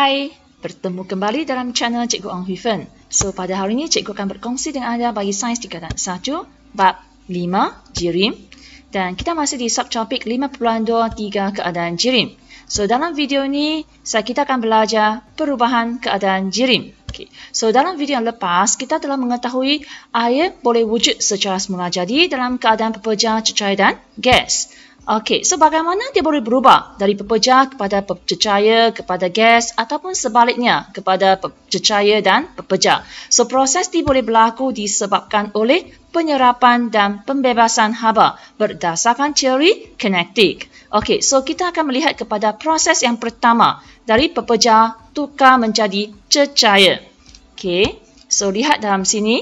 Hai, bertemu kembali dalam channel Cikgu Ong Hui Fen. So, pada hari ini Cikgu akan berkongsi dengan anda bagi sains tingkatan 1, bab 5, jirim. Dan kita masih di subtopik 5.23 keadaan jirim. So, dalam video ini, kita akan belajar perubahan keadaan jirim. Okay. So, dalam video yang lepas, kita telah mengetahui air boleh wujud secara semula jadi dalam keadaan pepejah, cecair dan gas. Okey, so bagaimana dia boleh berubah dari pepejah kepada cecair kepada gas ataupun sebaliknya kepada cecair dan pepejah. So proses ini boleh berlaku disebabkan oleh penyerapan dan pembebasan haba berdasarkan teori kinetik. Okey, so kita akan melihat kepada proses yang pertama dari pepejah tukar menjadi cecair. Okey, so lihat dalam sini.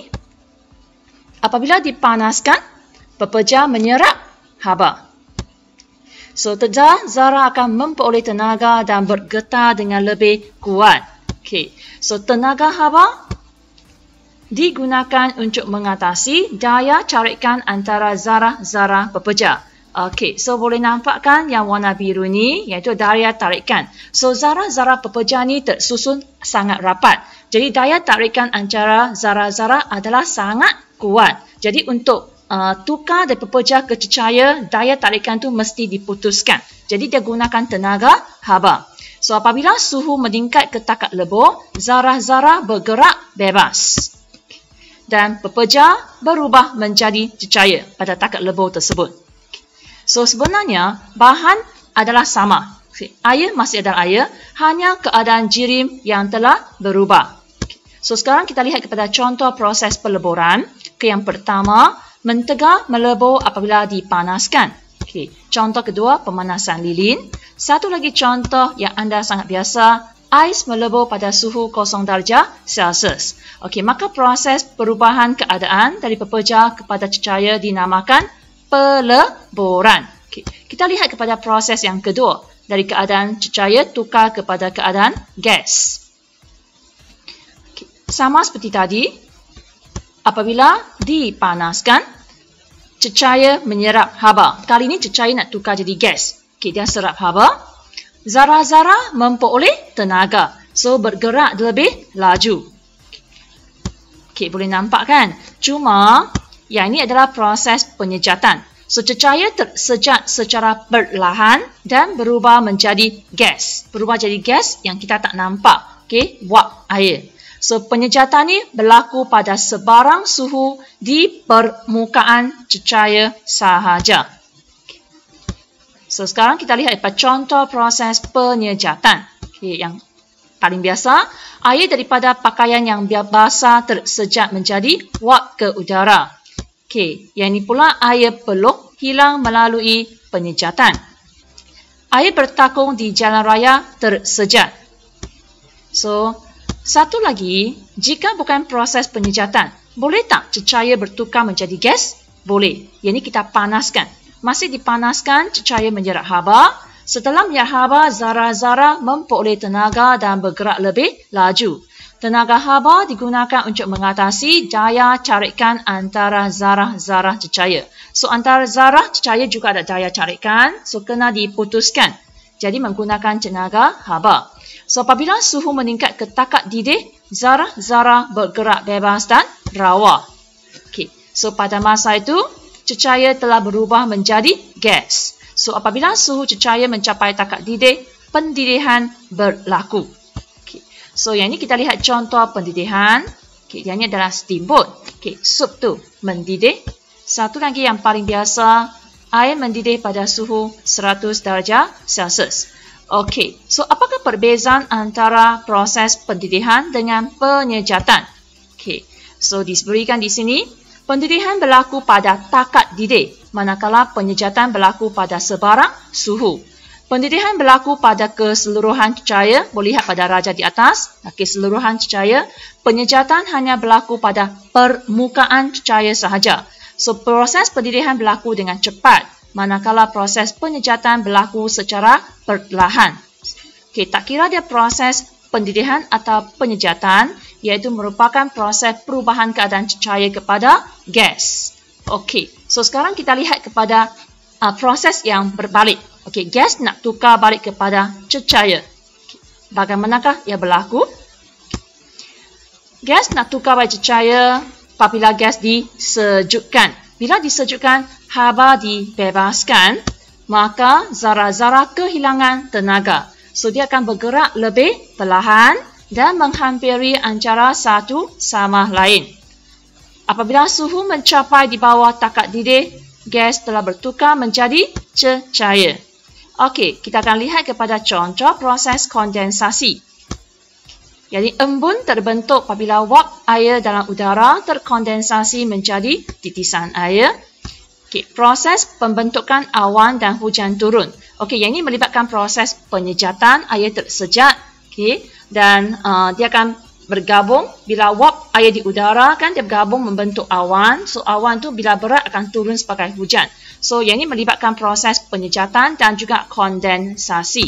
Apabila dipanaskan, pepejah menyerap haba. So, zarah akan memperoleh tenaga dan bergetar dengan lebih kuat. Okay. So, tenaga haba digunakan untuk mengatasi daya carikan antara zarah-zarah pepejah. Okay. So, boleh nampakkan yang warna biru ni iaitu daya tarikan. So, zarah-zarah pepejah ni tersusun sangat rapat. Jadi, daya tarikan antara zarah-zarah adalah sangat kuat. Jadi, untuk tukar dari pepejah ke cecair, daya tarikan tu mesti diputuskan. Jadi dia gunakan tenaga haba. So apabila suhu meningkat ke takat lebur, zarah-zarah bergerak bebas. Dan pepejah berubah menjadi cecair pada takat lebur tersebut. So sebenarnya bahan adalah sama. Air masih adalah air, hanya keadaan jirim yang telah berubah. So sekarang kita lihat kepada contoh proses peleburan. Yang pertama, mentega melebur apabila dipanaskan. Okay. Contoh kedua, pemanasan lilin. Satu lagi contoh yang anda sangat biasa, ais melebur pada suhu 0 darjah Celsius. Okay, maka proses perubahan keadaan dari pepejah kepada cecair dinamakan peleburan. Okay. Kita lihat kepada proses yang kedua, dari keadaan cecair tukar kepada keadaan gas. Okay. Sama seperti tadi, apabila dipanaskan, cecair menyerap haba. Kali ini cecair nak tukar jadi gas. Okay, dia serap haba. Zarah-zarah memperoleh tenaga. So, bergerak lebih laju. Okay, boleh nampak kan? Cuma, yang ini adalah proses penyejatan. So, cecair tersejat secara perlahan dan berubah menjadi gas. Berubah jadi gas yang kita tak nampak. Okay, wap air. So, penyejatan ini berlaku pada sebarang suhu di permukaan cecair sahaja. So, sekarang kita lihat contoh proses penyejatan. Okay, yang paling biasa, air daripada pakaian yang basah tersejat menjadi wap ke udara. Okay, yang ini pula air peluh hilang melalui penyejatan. Air bertakung di jalan raya tersejat. So, satu lagi, jika bukan proses penyejatan, boleh tak cecair bertukar menjadi gas? Boleh. Yang ini kita panaskan. Masih dipanaskan, cecair menyerap haba. Setelah menyerap haba, zarah-zarah memperoleh tenaga dan bergerak lebih laju. Tenaga haba digunakan untuk mengatasi daya carikan antara zarah-zarah cecair. So, antara zarah cecair juga ada daya carikan. So, kena diputuskan. Jadi, menggunakan tenaga haba. So, apabila suhu meningkat ke takat didih, zarah-zarah bergerak bebas dan rawa. Okay. So, pada masa itu, cecair telah berubah menjadi gas. So, apabila suhu cecair mencapai takat didih, pendidihan berlaku. Okay. So, yang ini kita lihat contoh pendidihan. Okay. Yang ini adalah steamboat. Okay. Sup tu mendidih. Satu lagi yang paling biasa, air mendidih pada suhu 100 darjah Celsius. Okey, so apakah perbezaan antara proses pendidihan dengan penyejatan? Okey, so diberikan di sini, pendidihan berlaku pada takat didih, manakala penyejatan berlaku pada sebarang suhu. Pendidihan berlaku pada keseluruhan cecair, boleh lihat pada raja di atas, keseluruhan cecair. Penyejatan hanya berlaku pada permukaan cecair sahaja. So, proses pendidihan berlaku dengan cepat. Manakala proses penyejatan berlaku secara perlahan. Okay, tak kira dia proses pendidihan atau penyejatan, iaitu merupakan proses perubahan keadaan cecair kepada gas. Okey, so sekarang kita lihat kepada proses yang berbalik. Okey, gas nak tukar balik kepada cecair. Okay. bagaimanakah ia berlaku? Gas nak tukar pada cahaya apabila gas disejukkan. Bila disejukkan, haba dibebaskan, maka zarah-zarah kehilangan tenaga. So, dia akan bergerak lebih perlahan dan menghampiri antara satu sama lain. Apabila suhu mencapai di bawah takat didih, gas telah bertukar menjadi cahaya. Okey, kita akan lihat kepada contoh proses kondensasi. Jadi, embun terbentuk apabila wap air dalam udara terkondensasi menjadi titisan air. Okay, proses pembentukan awan dan hujan turun. Okey, yang ini melibatkan proses penyejatan air tersejat. Okey, dan dia akan bergabung bila wap air di udara kan dia bergabung membentuk awan. So, awan tu bila berat akan turun sebagai hujan. So, yang ini melibatkan proses penyejatan dan juga kondensasi.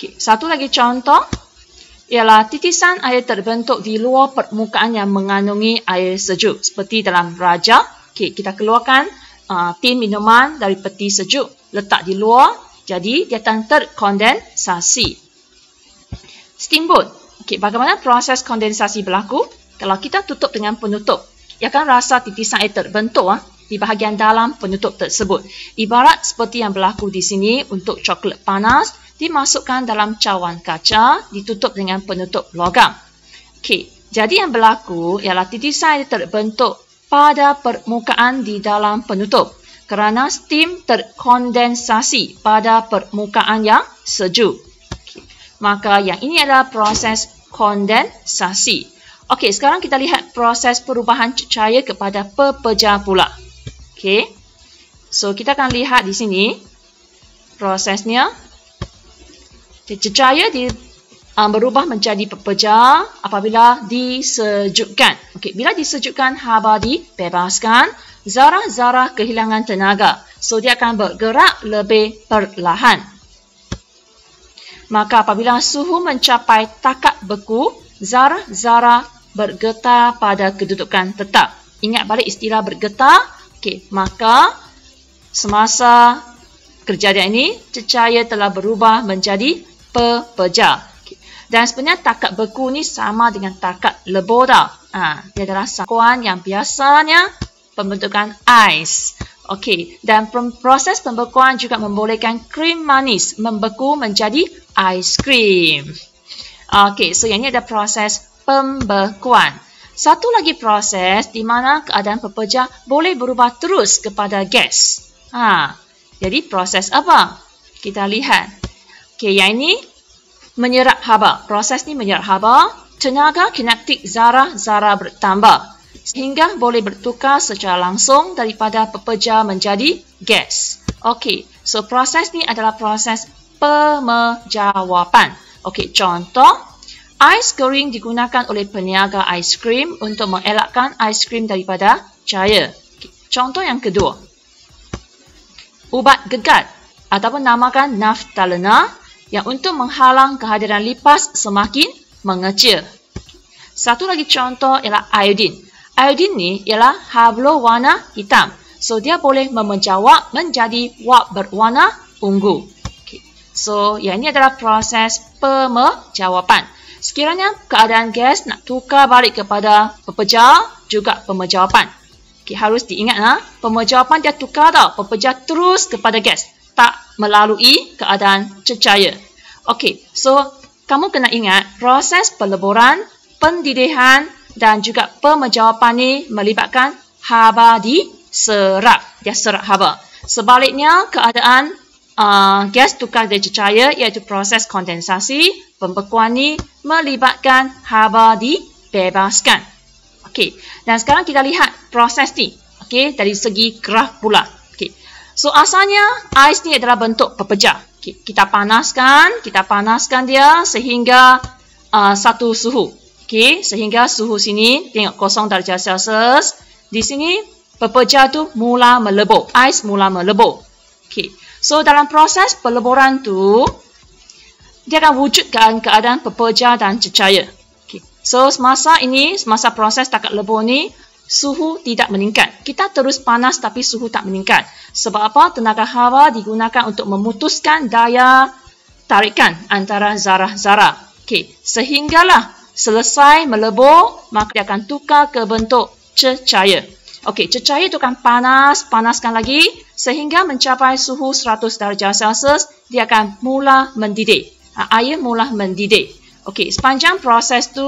Okey, satu lagi contoh ialah titisan air terbentuk di luar permukaan yang mengandungi air sejuk. Seperti dalam rajah, okay, kita keluarkan tin minuman dari peti sejuk, letak di luar, jadi dia akan terkondensasi. Steamboat. Okay, bagaimana proses kondensasi berlaku? Kalau kita tutup dengan penutup, ia akan rasa titisan air terbentuk di bahagian dalam penutup tersebut. Ibarat seperti yang berlaku di sini untuk coklat panas, dimasukkan dalam cawan kaca, ditutup dengan penutup logam. Okey, jadi yang berlaku ialah titisan air terbentuk pada permukaan di dalam penutup kerana steam terkondensasi pada permukaan yang sejuk. Okay. Maka yang ini adalah proses kondensasi. Okey, sekarang kita lihat proses perubahan cahaya kepada pepejah pula. Okey, so kita akan lihat di sini prosesnya. Cahaya berubah menjadi pepejah apabila disejukkan. Okey, bila disejukkan, haba dibebaskan, zarah-zarah kehilangan tenaga. So, dia akan bergerak lebih perlahan. Maka apabila suhu mencapai takat beku, zarah-zarah bergetar pada kedudukan tetap. Ingat balik istilah bergetar. Okey, maka semasa kejadian ini, cahaya telah berubah menjadi pepejah. Okay. Dan sebenarnya takat beku ni sama dengan takat lebur tau. Dia adalah sakuan yang biasanya pembentukan ais. Okey, dan proses pembekuan juga membolehkan krim manis membeku menjadi ais krim. Okey, so yang ini ada proses pembekuan. Satu lagi proses di mana keadaan pepejah boleh berubah terus kepada gas. Jadi proses apa? Kita lihat. Okey, yang ini menyerap haba. Proses ni menyerap haba, tenaga kinetik zarah-zarah bertambah sehingga boleh bertukar secara langsung daripada pepejah menjadi gas. Okey, so proses ni adalah proses pemejawapan. Okey, contoh, ais kering digunakan oleh peniaga aiskrim untuk mengelakkan aiskrim daripada cahaya. Okay. Contoh yang kedua, ubat gegat ataupun namakan naftalena yang untuk menghalang kehadiran lipas semakin mengecil. Satu lagi contoh ialah iodin. Iodin ni ialah hablo warna hitam. So, dia boleh memejawab menjadi wap berwarna ungu. Okay. So, yang ini adalah proses pemejawapan. Sekiranya keadaan gas nak tukar balik kepada pepejah, juga pemejawapan. Okay, harus diingat, pemejawapan dia tukar tau. Pepejah terus kepada gas. Tak melalui keadaan cahaya. Okey, so kamu kena ingat proses peleburan, pendidihan dan juga pemejawapan ni melibatkan haba diserap. Dia serap haba. Sebaliknya, keadaan gas tukar jadi cahaya iaitu proses kondensasi, pembekuan ni melibatkan haba dibebaskan. Okey, dan sekarang kita lihat proses ni. Okey, dari segi graf pula. So, asalnya ais ni adalah bentuk pepejah. Okay, kita panaskan dia sehingga satu suhu. Okay, sehingga suhu sini, tengok 0 darjah Celsius. Di sini, pepejah tu mula melebur. Ais mula melebur. Okay, so dalam proses peleburan tu, dia akan wujudkan keadaan pepejah dan cahaya. Okay, so semasa proses takat lebur ni, suhu tidak meningkat. Kita terus panas tapi suhu tak meningkat. Sebab apa? Tenaga haba digunakan untuk memutuskan daya tarikan antara zarah-zarah. Okey, sehinggalah selesai melebur, maka dia akan tukar ke bentuk cecair. Okey, cecair itu akan panaskan lagi sehingga mencapai suhu 100 darjah Celsius, dia akan mula mendidih. Air mula mendidih. Okey, sepanjang proses tu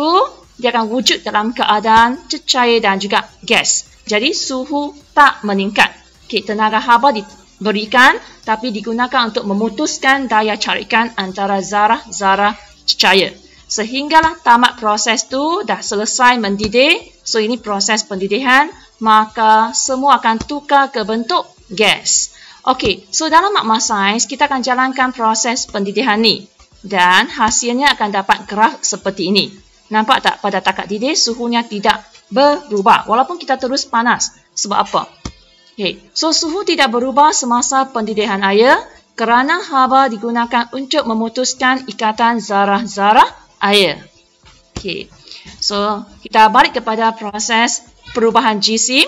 dia akan wujud dalam keadaan cecair dan juga gas. Jadi suhu tak meningkat. Okey, tenaga haba diberikan tapi digunakan untuk memutuskan daya carikan antara zarah-zarah cecair. Sehinggalah tamat proses tu dah selesai mendidih. So ini proses pendidihan, maka semua akan tukar ke bentuk gas. Okey, so dalam makmal sains kita akan jalankan proses pendidihan ni dan hasilnya akan dapat graf seperti ini. Nampak tak pada takat didih suhunya tidak berubah walaupun kita terus panas. Sebab apa? Okay. So suhu tidak berubah semasa pendidihan air kerana haba digunakan untuk memutuskan ikatan zarah-zarah air. Okay. So kita balik kepada proses perubahan jisim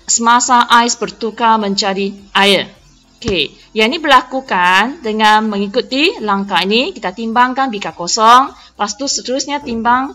semasa ais bertukar menjadi air. Okey, yang ini berlakukan dengan mengikuti langkah ini. Kita timbangkan bika kosong, lepas tu seterusnya timbang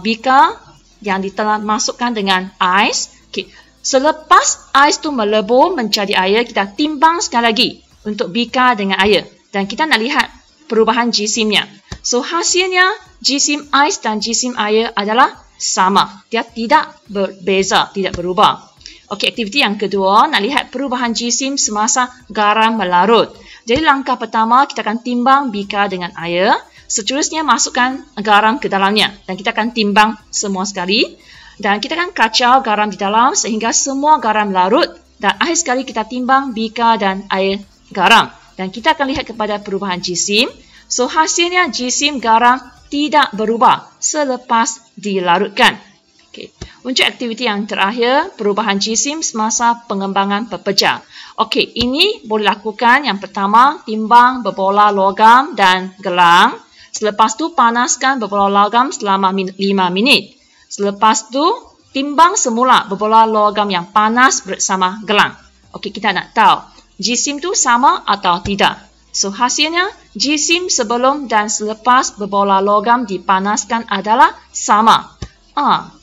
bika yang telah masukkan dengan ais. Okey, selepas ais tu melebur menjadi air, kita timbang sekali lagi untuk bika dengan air dan kita nak lihat perubahan jisimnya. So hasilnya jisim ais dan jisim air adalah sama. Dia tidak berbeza, tidak berubah. Okey, aktiviti yang kedua, nak lihat perubahan jisim semasa garam melarut. Jadi langkah pertama, kita akan timbang bika dengan air. Seterusnya masukkan garam ke dalamnya. Dan kita akan timbang semua sekali. Dan kita akan kacau garam di dalam sehingga semua garam larut. Dan akhir sekali kita timbang bika dan air garam. Dan kita akan lihat kepada perubahan jisim. So hasilnya jisim garam tidak berubah selepas dilarutkan. Okay. Untuk aktiviti yang terakhir, perubahan jisim semasa pengembangan pepeja. Okey, ini boleh lakukan yang pertama, timbang berbola logam dan gelang. Selepas tu panaskan berbola logam selama 5 minit. Selepas tu timbang semula berbola logam yang panas bersama gelang. Okey, kita nak tahu jisim tu sama atau tidak. So hasilnya jisim sebelum dan selepas berbola logam dipanaskan adalah sama.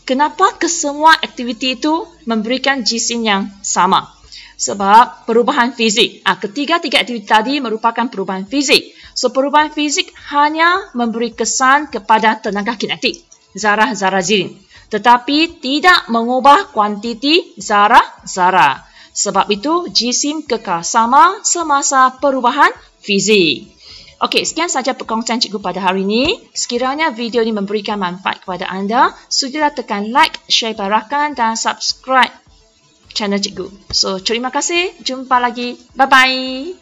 Kenapa kesemua aktiviti itu memberikan jisim yang sama? Sebab perubahan fizik. Ketiga-tiga aktiviti tadi merupakan perubahan fizik. So perubahan fizik hanya memberi kesan kepada tenaga kinetik, zarah-zarah zirin. Tetapi tidak mengubah kuantiti zarah-zarah. Sebab itu jisim kekal sama semasa perubahan fizik. Okey, sekian sahaja perkongsian cikgu pada hari ini. Sekiranya video ini memberikan manfaat kepada anda, sudilah tekan like, share barakan dan subscribe channel cikgu. So, terima kasih. Jumpa lagi. Bye-bye.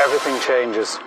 Everything changes.